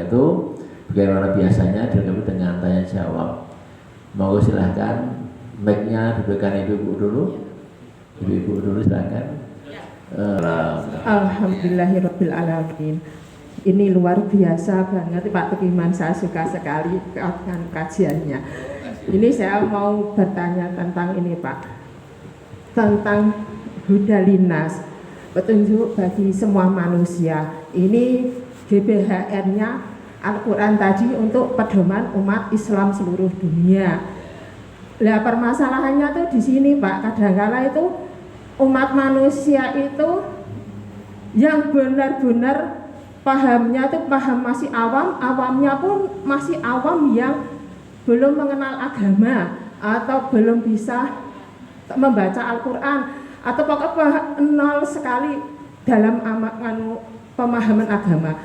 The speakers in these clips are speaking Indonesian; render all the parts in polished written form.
itu bagaimana biasanya dilengkapi dengan tanya jawab. Mau silahkan mic-nya diberikan ibu-ibu dulu. Ibu-ibu dulu silahkan. Alhamdulillahirabbil alamin. Ini luar biasa banget Pak Tukiman, saya suka sekali dengan kajiannya. Ini saya mau bertanya tentang ini Pak, tentang Hudalinas, petunjuk bagi semua manusia. Ini GBHR-nya Al-Quran tadi untuk pedoman umat Islam seluruh dunia. Nah permasalahannya tuh di sini Pak, kadang-kala itu umat manusia itu yang benar-benar pahamnya itu paham masih awam, awamnya pun masih awam yang belum mengenal agama atau belum bisa membaca Al-Quran atau pokoknya nol sekali dalam pemahaman agama.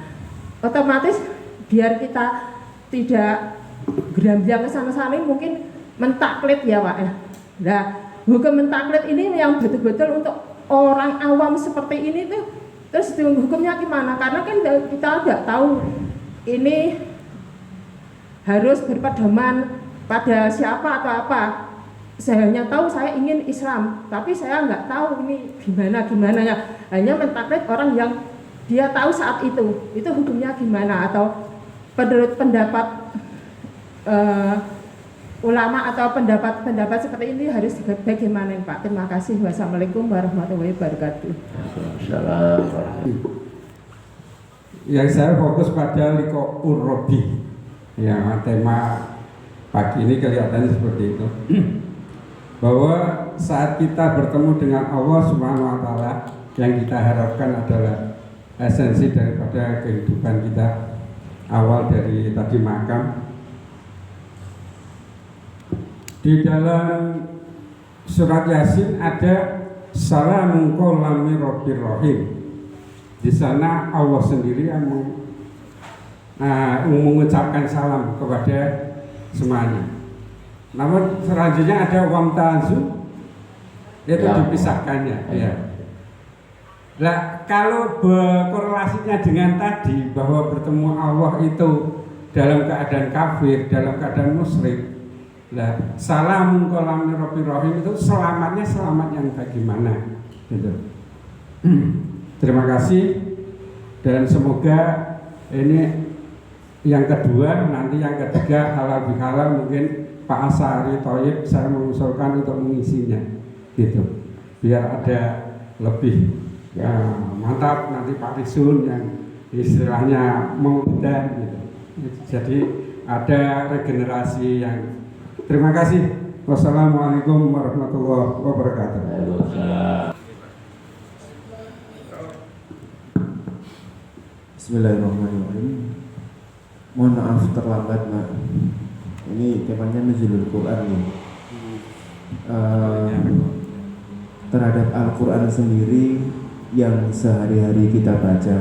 Otomatis biar kita tidak gerambang ke sana-sana mungkin mentaklid ya Pak ya. Nah, hukum mentaklid ini yang betul-betul untuk orang awam seperti ini tuh, terus hukumnya gimana? Karena kan kita nggak tahu ini harus berpedoman pada siapa atau apa. Saya hanya tahu saya ingin Islam, tapi saya nggak tahu ini gimana ya. Hanya mentaklid orang yang dia tahu saat itu hukumnya gimana, atau menurut pendapat ulama atau pendapat seperti ini harus bagaimana Pak? Terima kasih. Wassalamualaikum warahmatullahi wabarakatuh. Yang saya fokus pada liqa'ur Rabbi. Ya, tema pagi ini kelihatannya seperti itu. Bahwa saat kita bertemu dengan Allah Subhanahu wa taala, yang kita harapkan adalah esensi daripada kehidupan kita, awal dari tadi makam. Di dalam surat Yasin ada salamun qaulam mir rabbir rahim. Di sana Allah sendiri yang mengucapkan salam kepada semuanya. Namun selanjutnya ada wamtazu, itu dipisahkannya. Ya. Nah, kalau berkorelasinya dengan tadi bahwa bertemu Allah itu dalam keadaan kafir, dalam keadaan musyrik. Nah, salam qaulam mir rabbir rahim itu selamatnya selamat yang bagaimana? Gitu. Terima kasih dan semoga ini yang kedua, nanti yang ketiga halal bihalal mungkin Pak Asari Thoyib saya mengusulkan untuk mengisinya, gitu. Biar ada lebih ya, mantap nanti Pak Risun yang istilahnya mengundang, gitu. Jadi ada regenerasi yang. Terima kasih. Wassalamualaikum warahmatullahi wabarakatuh. Bismillahirrahmanirrahim. Mohon maaf terlambat Mak. Ini temanya Nuzulul Quran nih. Terhadap Al-Quran sendiri yang sehari-hari kita baca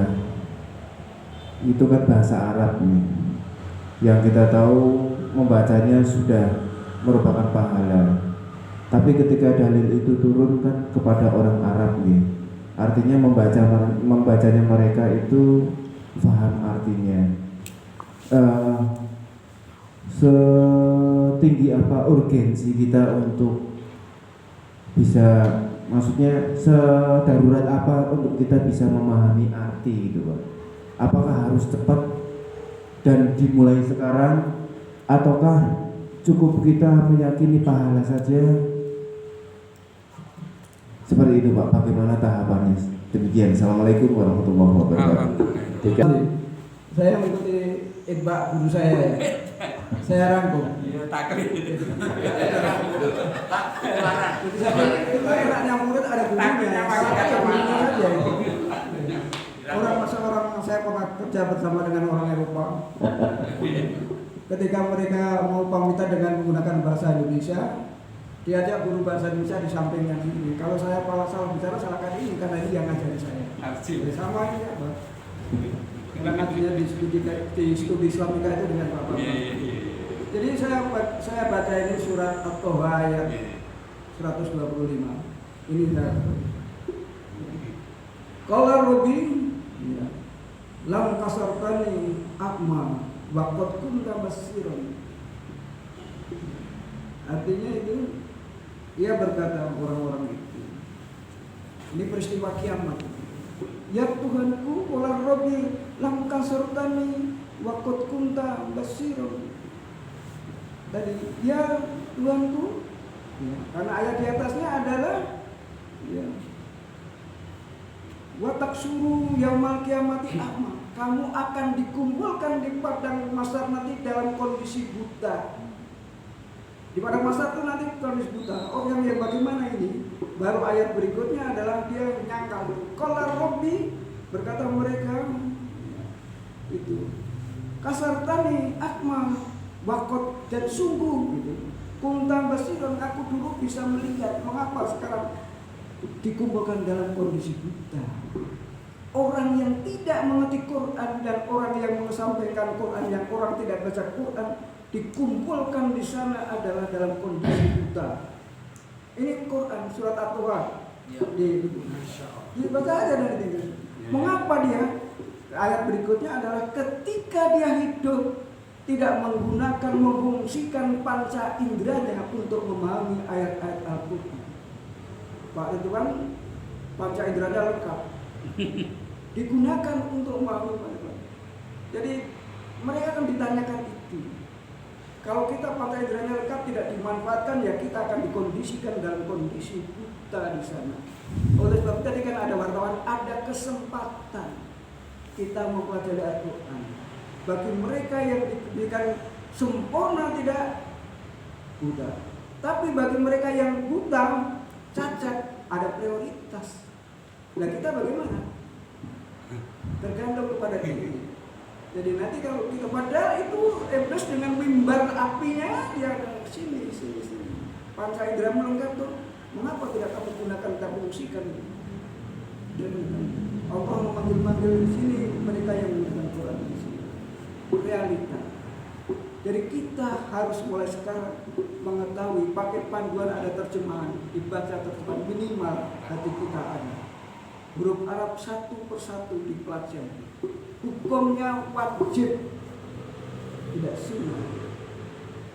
itu kan bahasa Arab nih. Yang kita tahu membacanya sudah merupakan pahala. Tapi ketika dalil itu turun kan kepada orang Arab nih. Artinya membacanya mereka itu paham artinya. Setinggi apa urgensi kita untuk bisa, maksudnya sedarurat apa untuk kita bisa memahami arti gitu Pak? Apakah harus cepat dan dimulai sekarang, ataukah cukup kita meyakini pahala saja? Seperti itu Pak, bagaimana tahapannya? Demikian. Assalamualaikum warahmatullahi wabarakatuh. Saya mengikuti Iqbal guru saya ya. Saya rangkum. Iya, taklid. Jadi itu enaknya murid ada gurunya. Orang saya pernah kerja bersama dengan orang Eropa. Ketika mereka mau pamitan dengan menggunakan bahasa Indonesia, diajak guru bahasa Indonesia di samping yang ini. Kalau saya salah bicara salahkan ini karena ini yang ngajari saya. Sama ini ya, Pak. Karena dia di studi Islamika itu dengan Bapak. Jadi saya baca ini surat At-Toha ayat 125. Ini saya. Qala Rabbi lam kasartani akma Waqad kunta basiran. Artinya itu ia berkata orang-orang itu. Ini peristiwa kiamat. Ya Tuhanku, wala Rabbi lam kasurtani waqad kunta basiran. Tadi ya Tuhanku, ya, karena ayat di atasnya adalah ya, wa taksuru yaumal kiamati a'ma. Kamu akan dikumpulkan di padang mahsyar nanti dalam kondisi buta. Di padang mahsyar itu nanti kondisi buta. Orang yang bagaimana ini? Baru ayat berikutnya adalah dia menyangkal. Qala Rabbi, berkata mereka itu kasartani akma wakot dan sungguh gitu. Kuntam basiran, aku dulu bisa melihat. Mengapa sekarang dikumpulkan dalam kondisi buta? Orang yang tidak mengerti Quran dan orang yang mengesampingkan Quran, yang orang tidak baca Quran, dikumpulkan di sana adalah dalam kondisi buta. Ini Quran surat At-Taha. Dibaca aja dari itu. Mengapa dia? Ayat berikutnya adalah ketika dia hidup tidak menggunakan, memfungsikan panca inderanya untuk memahami ayat-ayat Al-Quran. Pak itu kan panca inderanya lengkap. Digunakan untuk memahami Al-Quran. Jadi mereka akan ditanyakan itu. Kalau kita panca inderanya lengkap tidak dimanfaatkan, ya kita akan dikondisikan dalam kondisi buta di sana. Oleh sebab tadi kan ada wartawan, ada kesempatan kita mempelajari Al-Quran. Bagi mereka yang diberikan sempurna tidak buta. Tapi bagi mereka yang buta, cacat, ada prioritas. Nah kita bagaimana? Tergantung kepada diri. Jadi nanti kalau kita padahal itu iblis dengan mimbar apinya dia sini. Panca indera melengkap tuh. Mengapa tidak kamu gunakan, kamu fungsikan? Dan Allah memanggil-manggil di sini mereka yang menggunakan Quran di sini. Realita. Jadi kita harus mulai sekarang mengetahui, pakai panduan ada terjemahan, dibaca terjemahan minimal hati kita ada. Huruf Arab satu persatu dipelajari. Hukumnya wajib, tidak sunnah.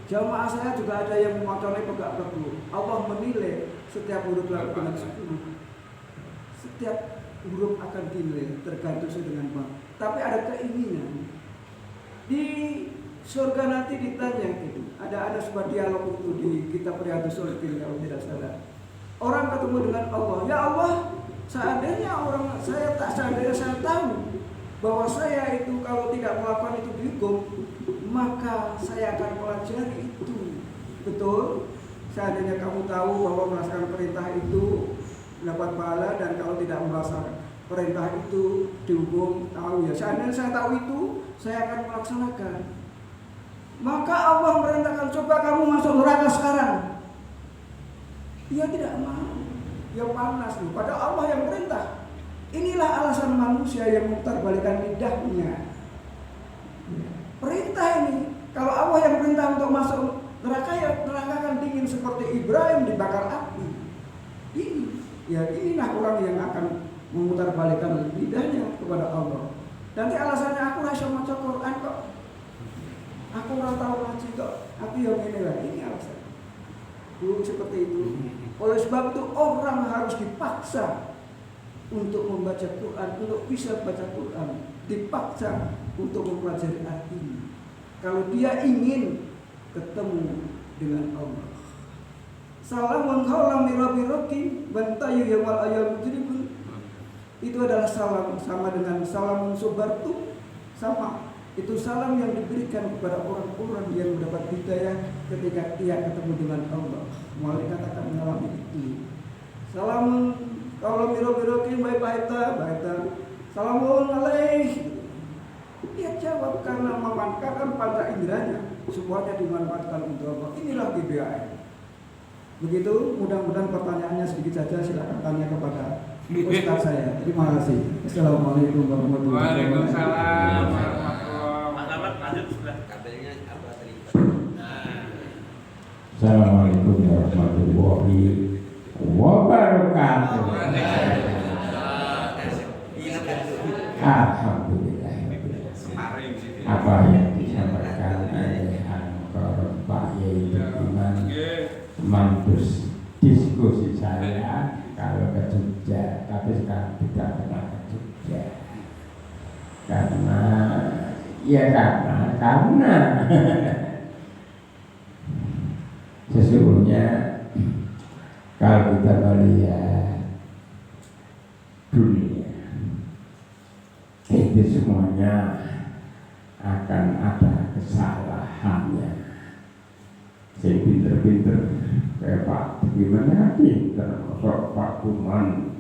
Jamaah saya juga ada yang memotornya pegak teguh. Allah menilai setiap huruf dengan 10. Setiap huruf akan dinilai tergantung dengan bang. Tapi ada keinginan di surga nanti ditanya gitu. Ada sebuah dialog itu di kitab Riyadhus Shalihin kalau tidak salah. Orang ketemu dengan Allah, ya Allah, seandainya saya tahu bahwa saya itu kalau tidak melakukan itu dihukum, maka saya akan pelajari itu. Betul? Seandainya kamu tahu bahwa melaksanakan perintah itu dapat pahala, dan kalau tidak melaksanakan perintah itu dihukum, tahu ya. Seandainya saya tahu itu, saya akan melaksanakan. Maka Allah merintahkan, coba kamu masuk neraka sekarang. Dia tidak mau. Dia panas nih. Padahal Allah yang merintah. Inilah alasan manusia yang memutarbalikkan lidahnya. Perintah ini, kalau Allah yang perintah untuk masuk neraka, ya neraka kan dingin seperti Ibrahim dibakar api. Inilah orang yang akan memutarbalikkan lidahnya kepada Allah. Nanti alasannya aku rasa maca Quran kok, aku nggak tahu ngaji kok, aku yang ini lah, ini alasan. Dulu seperti itu. Oleh sebab itu orang harus dipaksa untuk membaca Quran, untuk bisa baca Quran, dipaksa untuk mempelajari artinya. Kalau dia ingin ketemu dengan Allah. Salamun qaulan min rabbir rahim bantayu yaumul ayyam mujrimun. Itu adalah salam, sama dengan salamun subartu, sama. Itu salam yang diberikan kepada orang-orang yang mendapat hidayah ketika dia ketemu dengan Allah. Malaikat akan mengalami itu. Salamun qaulan min rabbir rahim baita. Salamun alaihi. Dia jawab karena memanfaatkan panca inderanya, semuanya dimanfaatkan untuk Allah. Inilah GBAI. Begitu, mudah-mudahan pertanyaannya sedikit saja, silakan tanya kepada Ustaz saya. Terima kasih. Assalamualaikum warahmatullahi wabarakatuh. Waalaikumsalam. Mas Ahmad lanjut sudah kabelnya apa tadi? Assalamualaikum warahmatullahi wabarakatuh. Alhamdulillah. apa yang disampaikan oleh Pak Yai Budiman mantus diskusi saya kalau ke Jogja, tapi sekarang tidak pernah ke Jogja karena sesungguhnya kalau kita melihat dunia itu semuanya akan ada kesalahannya. Saya pinter-pinter kayak Pak gimana pinter kok Pak Buman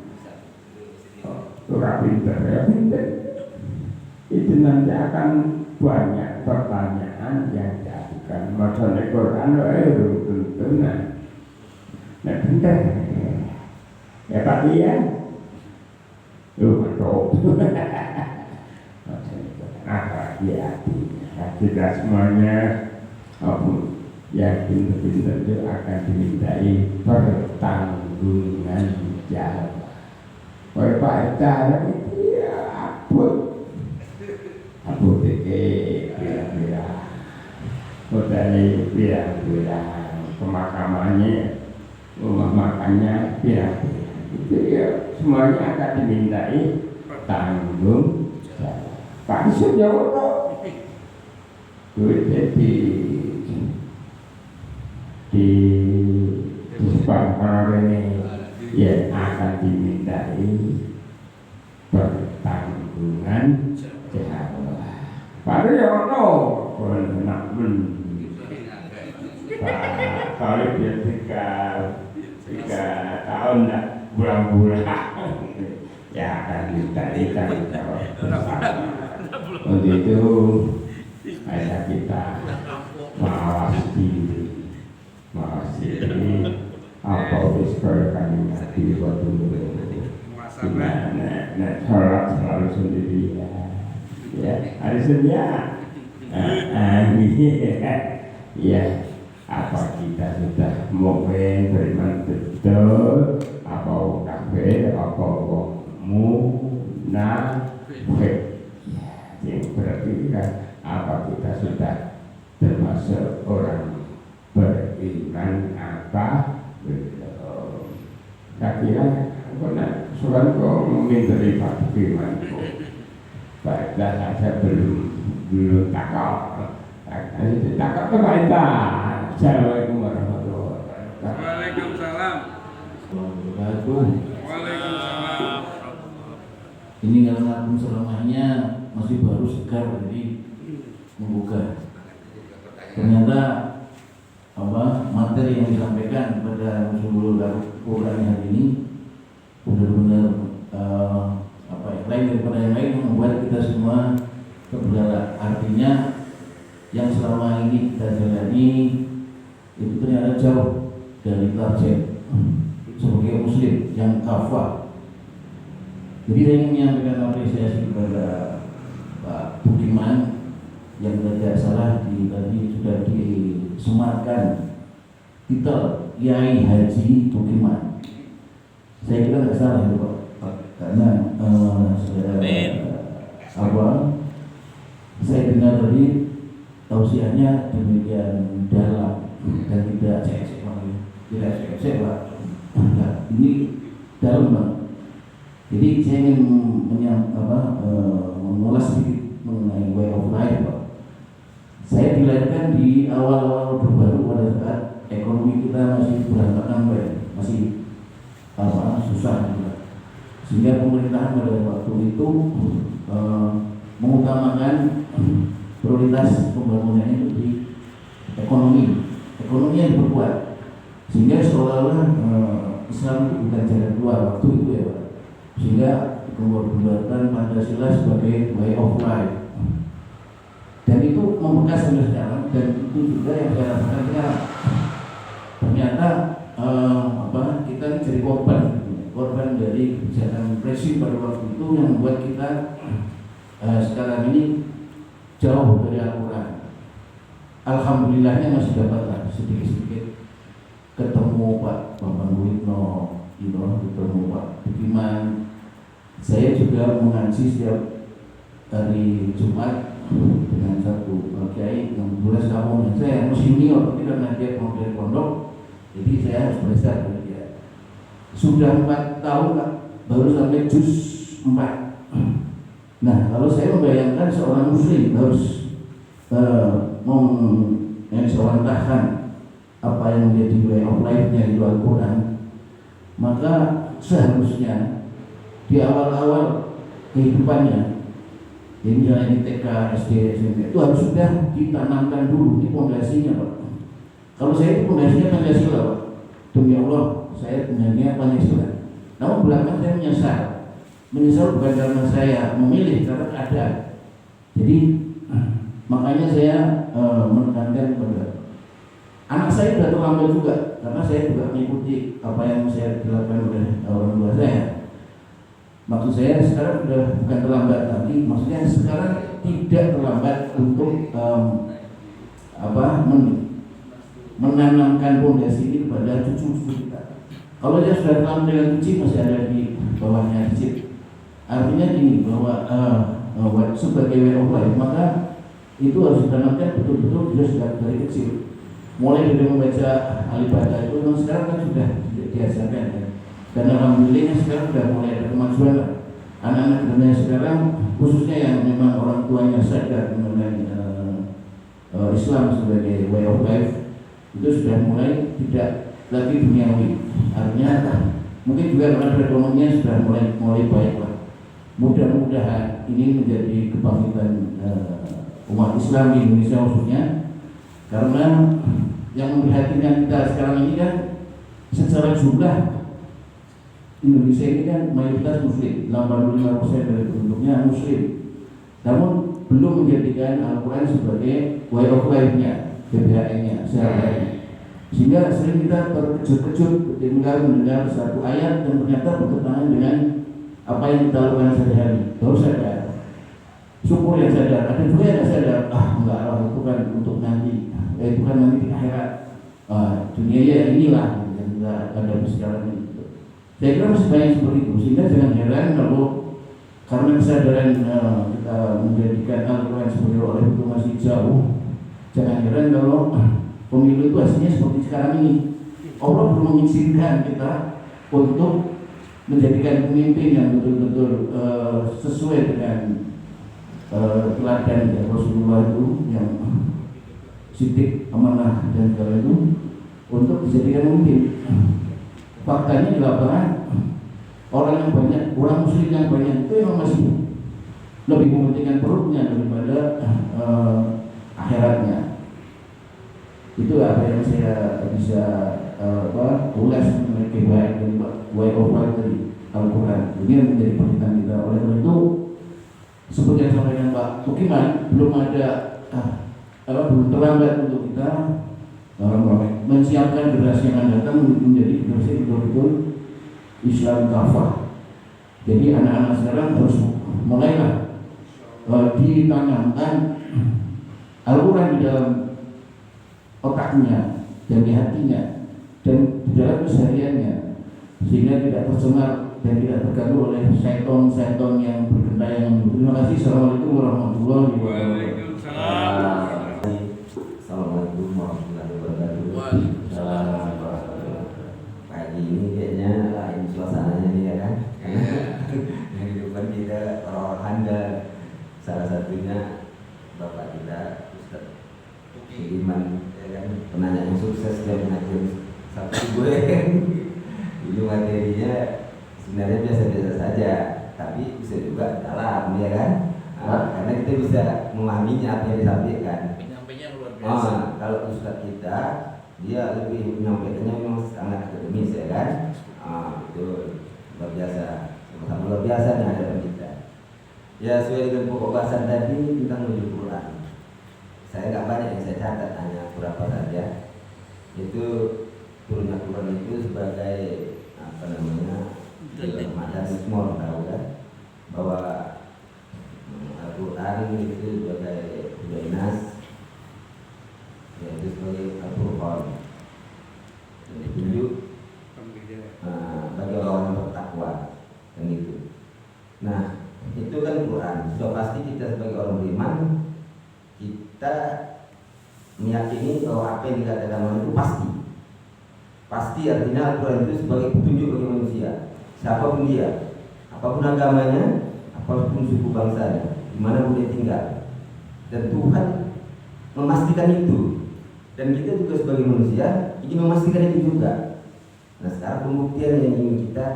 orang pinter ya pinter itu nanti akan banyak pertanyaan yang diajukan masalah Quran tentu nah pinter ya Pak Ian betul apa ya kita semuanya yang pintar-pintar itu akan dimintai pertanggungan jawab. Oleh Pak Ita itu ya abut kira-kira bilang pemakamannya rumah makannya kira-kira itu ya semuanya akan dimintai tanggung jawab. Pak Isu jawab duitnya di sepanjang ini yang akan dimintai pertanggungan jawab. Pada yang nak kalau dia 3 tahun nak bulan-bulan ya akan dimintai tanggung jawab bersama. Untuk itu ayah kita mengawasi apa usaha kami nanti waktu dimana sholat selalu sendiri ya hari Senin ya apa kita sudah mungkin beriman betul apa kafir apa munafik yang berarti kan apa kita sudah termasuk orang beriman apa belum. Saya kira surat kau meminteri Pak Firman baiklah saya belum takut pemerintah. Assalamualaikum warahmatullahi wabarakatuh. Waalaikumsalam. Waalaikumsalam. Ini karena penceramahnya masih baru segar, jadi membuka. Ternyata materi yang disampaikan pada musul Quran hari ini benar-benar lain daripada yang lain, membuat kita semua terbelalak. Artinya yang selama ini kita jalani itu ternyata jauh dari target sebagai muslim yang kafah. Jadi saya ingin menyampaikan apresiasi kepada Pak Budiman yang tidak salah tadi sudah disematkan titel Kiai Haji Budiman. Saya kira tidak salah itu Pak, karena saya dengar tadi tausiahnya demikian dalam dan tidak cek Pak. Ini dalam Pak. Jadi saya ingin mengulas sedikit mengenai way of life Pak. Saya dilahirkan di awal-awal baru pada saat ekonomi kita masih berantakan Pak, masih susah juga. Sehingga pemerintahan pada waktu itu mengutamakan prioritas pembangunan itu di ekonomi yang diperkuat, sehingga seolah-olah Islam itu bukan jalan keluar waktu itu ya Pak. Sehingga pembuatan Pancasila sebagai way of life, dan itu membekas sampai sekarang, dan itu juga yang saya rasakan sekarang. Ternyata kita jadi korban dari kebijakan rezim pada waktu itu yang membuat kita sekarang ini jauh dari Al-Quran. Alhamdulillahnya masih dapat sedikit-sedikit ketemu Pak Bambang Witno, ketemu Pak Budiman. Saya juga mengaji setiap hari Jumat dengan satu kiai yang tulis kampung dan saya senior, tapi karena dia pemimpin pondok, jadi saya harus belajar dari dia. Sudah 4 tahun Pak, baru sampai juz 4. Nah, kalau saya membayangkan seorang muslim harus mengexawantahkan apa yang menjadi way of life-nya itu Al-Quran, maka seharusnya di awal-awal kehidupannya, jadi misalnya di TK, SD, SMP, itu harus sudah ditanamkan dulu, ini fondasinya Pak. Kalau saya itu fondasinya Pancasila Pak, demi Allah saya sebenarnya Pancasila. Namun belakangan saya menyesal bukan karena saya memilih, karena keadaan. Jadi makanya saya menekankan kepada anak saya sudah terlambat juga, karena saya juga mengikuti apa yang saya dilakukan oleh orang tua saya. Maksud saya sekarang sudah bukan terlambat lagi, maksudnya sekarang tidak terlambat untuk menanamkan fondasi ini kepada cucu-cucu kita. Kalau dia sudah terlambat dengan cuci masih ada di bawahnya dikit. Artinya gini, bahwa sebagai way of life, maka itu harus ditanamkan betul-betul dia sudah dari kecil. Mulai dari membaca al-ibadah itu memang sekarang kan sudah diajarkan ya. Dan alhamdulillah sekarang sudah mulai ada kemajuan. Anak-anak dunia sekarang khususnya yang memang orang tuanya sadar mengenai Islam sebagai way of life, itu sudah mulai tidak lagi duniawi. Artinya mungkin juga karena perekonomiannya sudah mulai baik lah. Mudah-mudahan ini menjadi kebangkitan umat Islam di Indonesia khususnya, karena yang memprihatinkan kita sekarang ini kan secara jumlah Indonesia ini kan mayoritas muslim, 85% dari penduduknya muslim. Namun belum menjadikan Al-Quran sebagai way of life-nya, GBHN-nya sehari-hari. Sehingga sering kita terkejut-kejut mendengar satu ayat dan ternyata bertentangan dengan apa yang kita lakukan sehari-hari. Baru sadar, syukur yang sadar. Ada juga yang sadar, enggak lah, itu kan untuk nanti, itu kan nanti di akhirat. Dunia ya inilah yang kita ada sekarang ini. Saya kira masih banyak seperti itu, sehingga jangan heran kalau karena kesadaran kita menjadikan Al-Quran sebagai oleh itu masih jauh. Jangan heran kalau pemilu itu hasilnya seperti sekarang ini. Allah belum mengizinkan kita untuk menjadikan pemimpin yang betul-betul sesuai dengan teladan ya, Rasulullah itu yang sidik, amanah dan segala itu untuk dijadikan pemimpin. Faktanya di lapangan orang yang banyak, orang muslim yang banyak itu memang masih lebih mementingkan perutnya daripada akhiratnya. Itu apa yang saya bisa ulas mengenai baik dari way of life dari Al-Quran. Ini yang menjadi perhatian kita. Oleh karena itu, seperti yang disampaikan Pak Tukiman, belum ada belum terlambat untuk kita menyiapkan generasi yang akan datang menjadi generasi betul-betul Islam kafah. Jadi anak-anak sekarang harus mulailah ditanamkan Al-Quran di dalam otaknya dan di hatinya dan di dalam kesehariannya, sehingga tidak tercemar dan tidak terganggu oleh seton-seton yang bergentayangan. Terima kasih. Assalamualaikum warahmatullahi wabarakatuh. Assalamualaikum warahmatullahi wabarakatuh. Pagi ini kayaknya lain suasananya nih ya kan. Yang di depan kita orang-orang handal, salah satunya bapak kita Ustaz Iman, ya kan, penanya yang sukses dan mengajar satu gue. Ini materinya sebenarnya biasa-biasa saja, tapi bisa juga dalam, ya kan? Karena kita bisa memahaminya apa yang disampaikan. Penyampainya luar biasa. Kalau Ustaz kita, dia lebih menyampaikannya memang sangat akademis, ya kan? Itu luar biasa, sama-sama luar biasa di hadapan kita. Ya, sesuai dengan pokok bahasan tadi tentang menuju Quran. Saya nggak banyak yang saya catat, hanya beberapa saja. Itu turunnya Quran itu sebagai apa namanya, Ramadan semua orang tahu kan, bahwa Al-Quran itu sebagai Nas, yaitu sebagai Al-Quran, tunjuk bagi orang yang bertakwa dan itu. Nah, itu kan Quran. Sudah pasti kita sebagai orang beriman meyakini bahwa apa yang dikatakan Allah itu pasti. Pasti artinya Al-Quran itu sebagai petunjuk bagi manusia, siapapun dia, apapun agamanya, apapun suku bangsanya, dimana dia tinggal. Dan Tuhan memastikan itu. Dan kita juga sebagai manusia ingin memastikan itu juga. Nah sekarang pembuktian yang ingin kita,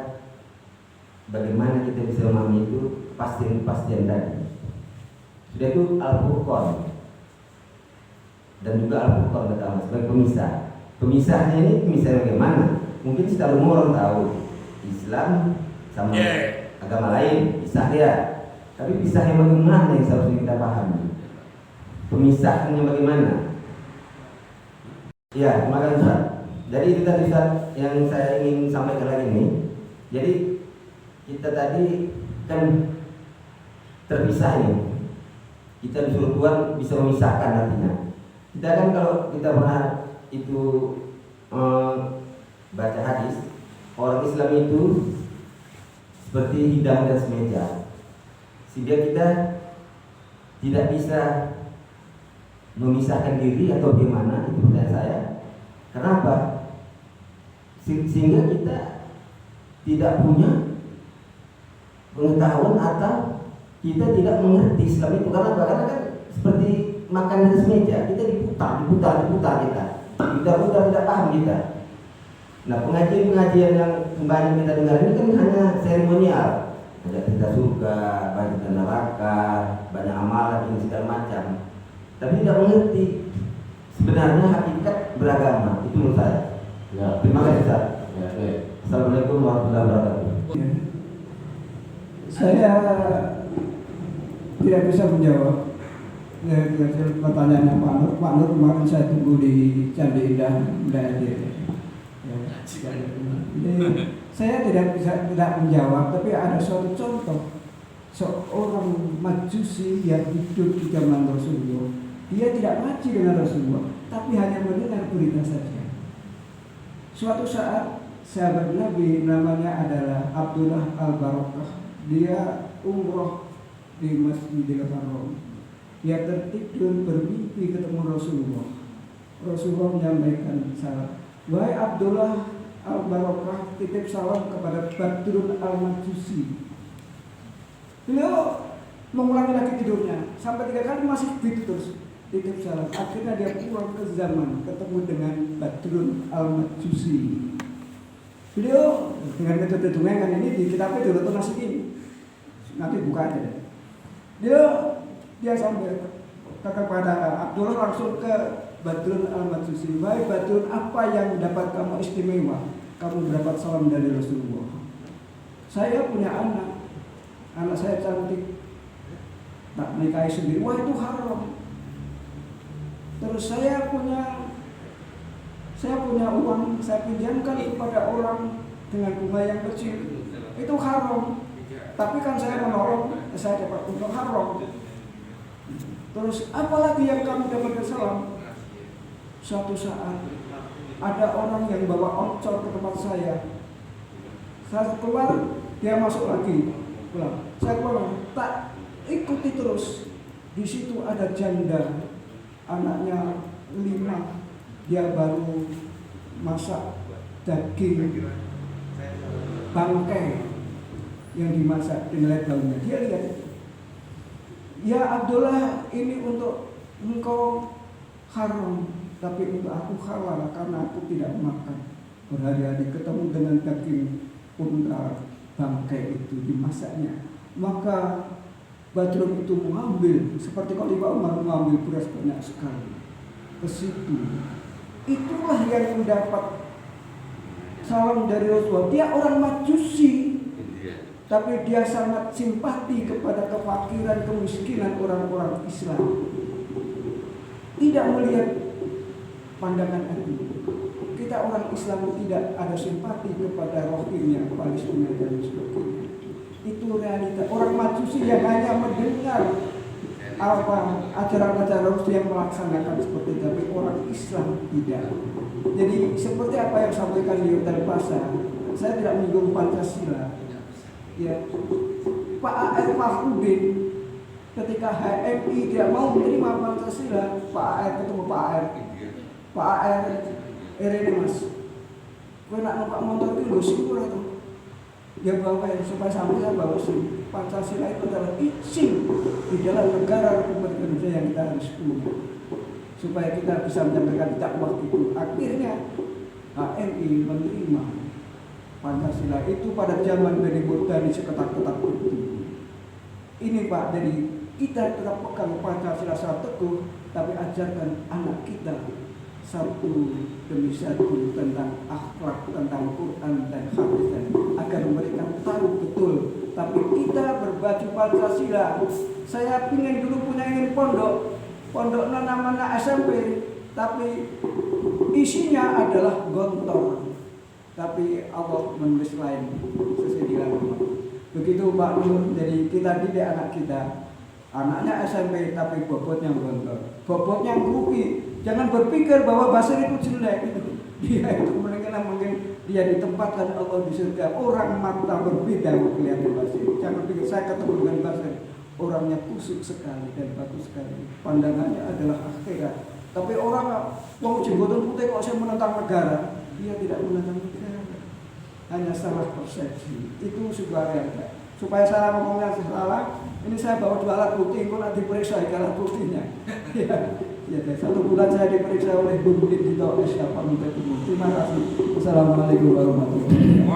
bagaimana kita bisa memahami itu kepastian tadi. Sudah itu Al-Furqan dan juga Al-Furqan kata sebagai pemisah. Pemisahnya ini pemisah bagaimana? Mungkin secara umum orang tahu Islam sama agama lain pisah dia. Tapi pisah yang bagaimana yang seharusnya kita pahami? Pemisahnya bagaimana? Ya, terima kasih Ustaz. Jadi itu tadi Ustaz yang saya ingin sampaikan lagi ini. Jadi kita tadi kan terpisah ini. Kita disuruh Tuhan bisa memisahkan artinya. Kita kan kalau kita pernah itu baca hadis, orang Islam itu seperti hidang dan semeja, sehingga kita tidak bisa memisahkan diri atau bagaimana, itu pertanyaan saya. Kenapa? Sehingga kita tidak punya pengetahuan atau kita tidak mengerti Islam itu. Karena kan seperti makan di atas meja, kita diputar kita. Tidak paham kita. Nah pengajian yang kembali kita dengar ini kan hanya seremonial, ada cerita surga, banyak cerita neraka, banyak amalan ini segala macam. Tapi tidak mengerti sebenarnya hakikat beragama itu menurut saya. Ya, terima kasih Ustaz. Ya, Assalamualaikum warahmatullahi wabarakatuh. Saya tidak bisa menjawab pertanyaannya Pak Nur. Pak Nur kemarin saya tunggu di Candi Indah, tidak hadir. Jadi saya tidak menjawab, tapi ada suatu contoh seorang Majusi yang hidup di zaman Rasulullah. Dia tidak ngaji dengan Rasulullah, tapi hanya mendengar berita saja. Suatu saat sahabat Nabi namanya adalah Abdullah Al-Barakah. Dia umroh di Masjidil Haram. Dia tertidur bermimpi ketemu Rasulullah. Rasulullah menyampaikan salam. Wahai Abdullah Al-Barakah, titip salam kepada Badrun Al-Majusi. Beliau mengulangi lagi tidurnya sampai 3 kali masih begitu terus. Titip salam. Akhirnya dia pulang ke zaman, ketemu dengan Badrun Al-Majusi. Beliau dengan metode dongeng ini di kitabnya Doroton Nasikin. Nanti buka aja. Dia sampai kepada Abdullah langsung ke Badrun Al-Majusi. Wahai Badrun, apa yang dapat kamu istimewa? Kamu mendapat salam dari Rasulullah. Saya punya anak saya cantik, tak nikahi sendiri. Wah itu haram. Terus saya punya uang, saya pinjamkan kepada orang dengan bunga yang kecil. Itu haram. Tapi kan saya menolong, saya dapat untung haram. Terus apalagi yang kamu dapat salam? Suatu saat ada orang yang bawa oncor ke tempat saya. Saya keluar, dia masuk lagi. Pulang. Saya keluar, tak ikuti terus. Di situ ada janda, anaknya 5. Dia baru masak daging bangkai yang dimasak dengan daunnya. Dia lihat, ya Abdullah, ini untuk engkau haram, tapi untuk aku halal karena aku tidak makan. Berhari-hari ketemu dengan daging unta bangkai itu dimasaknya. Maka Badrun itu mengambil, seperti kalau Umar mengambil beras banyak sekali ke situ. Itulah yang mendapat salam dari Rasulullah. Dia orang Majusi, tapi dia sangat simpati kepada kefakiran, kemiskinan orang-orang Islam. Tidak melihat pandangan itu. Kita orang Islam tidak ada simpati kepada rohingya, Palestina dan sebagainya. Itu realita. Orang Majusi yang hanya mendengar ajaran-ajaran Rasul yang melaksanakan seperti itu, tapi orang Islam tidak. Jadi seperti apa yang disampaikan di Hotel Pasar, saya tidak menyinggung Pancasila. Ya, Pak A.R. Mahmudin ketika HMI tidak mau menerima Pancasila, Pak AR ketemu Pak AR ini mas, gue nak numpak motor itu gue syukur itu dia bawa supaya sampai saya bawa SIM. Pancasila itu adalah SIM di dalam negara Republik Indonesia yang kita harus punya supaya kita bisa menyampaikan dakwah itu. Akhirnya HMI menerima Pancasila itu pada zaman Benny Murdani seketat-ketat itu. Ini Pak, jadi kita tetap pegang Pancasila secara teguh, tapi ajarkan anak kita satu demi satu tentang akhlak, tentang Quran dan hadis, agar mereka tahu betul. Tapi kita berbaju Pancasila. Saya ingin dulu ingin pondoknya namanya SMP, tapi isinya adalah gontor. Tapi Allah menulis lain sesuai dengan Allah. Begitu Pak Nur, jadi kita didik anak kita. Anaknya SMP tapi bobotnya gontor, bobotnya rugi. Jangan berpikir bahwa Basir itu jelek. Dia itu mungkin dia ditempatkan Allah di surga. Orang mata berbeda melihat Basir. Jangan pikir saya ketemu dengan Basir, orangnya kusuk sekali dan bagus sekali. Pandangannya adalah akhirat. Tapi orang mau jenggotan putih kok saya menentang negara. Dia tidak menentang negara. Hanya salah persepsi. Itu sebuah realita. Supaya saya ngomongnya salah, ini saya bawa 2 alat bukti, kok nanti diperiksa alat buktinya. Ya, 1 bulan saya diperiksa oleh Bung Dito siapa minta itu. Terima kasih. Assalamualaikum warahmatullahi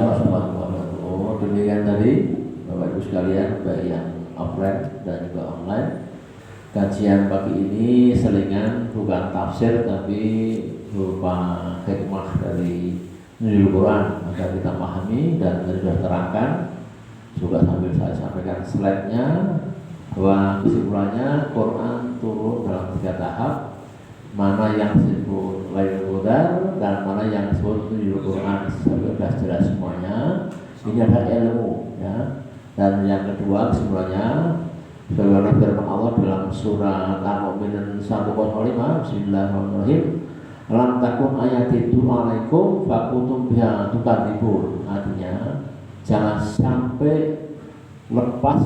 wabarakatuh. Demikian tadi Bapak Ibu sekalian, baik yang offline dan juga online. Kajian pagi ini selingan bukan tafsir tapi berupa hikmah dari Nuzul Quran agar kita pahami dan sudah terangkan. Juga sambil saya sampaikan slide-nya bahwa kesimpulannya Quran turun dalam 3 tahap, mana yang disebut Lailul Qadar dan mana yang disebut Nuzul Quran. Sudah jelas semuanya. Ini adalah ilmu, ya. Dan yang kedua kesimpulannya sebagaimana firman Allah dalam surat Al-Mu'minun 105, Bismillahirrahmanirrahim. Lam takun ayati alaikum fakutum biha tukadzibun. Artinya jangan sampai lepas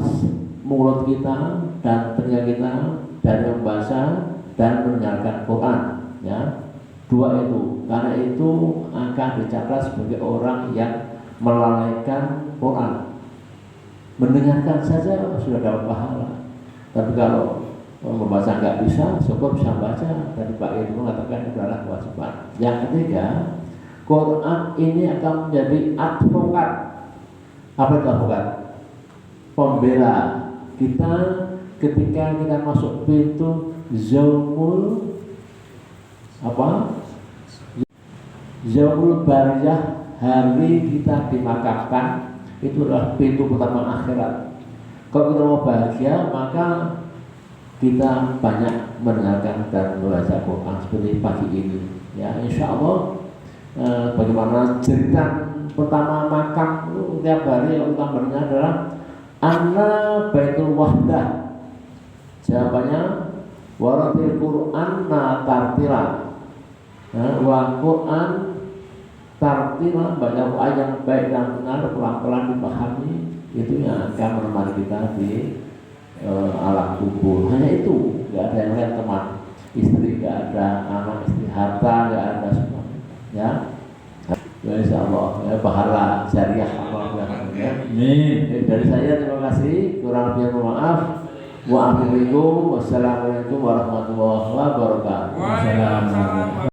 mulut kita dan telinga kita dari membaca dan mendengarkan Quran, ya. 2 itu, karena itu akan dicatat sebagai orang yang melalaikan Quran. Mendengarkan saja sudah dapat pahala. Tapi kalau membaca nggak bisa, syukur bisa baca. Tadi Pak Ibu mengatakan itu adalah kewajiban. Yang ketiga, Quran ini akan menjadi advokat. Apa itu advokat? Pembela kita ketika kita masuk pintu Zaumul Zaumul Barzah, hari kita dimakamkan. Itu adalah pintu pertama akhirat. Kalau kita mau bahagia, maka kita banyak mendengarkan dan membaca Quran seperti pagi ini. Ya, insya Allah bagaimana cerita pertama makam tiap hari yang kita mendengar adalah Anna Baitul Wahdah. Jawabannya waratil Quran tartila. Wa Quran tartila, baca ayat yang baik dan benar, pelan-pelan dipahami, itu yang akan menemani kita di alam kubur. Hanya itu, nggak ada yang lain teman. Istri nggak ada, anak istri, harta nggak ada semuanya. Ya, insya Allah ya, pahala jariah Allah ya. Dari saya terima kasih, kurang lebih mohon maaf. Wassalamualaikum warahmatullahi wabarakatuh.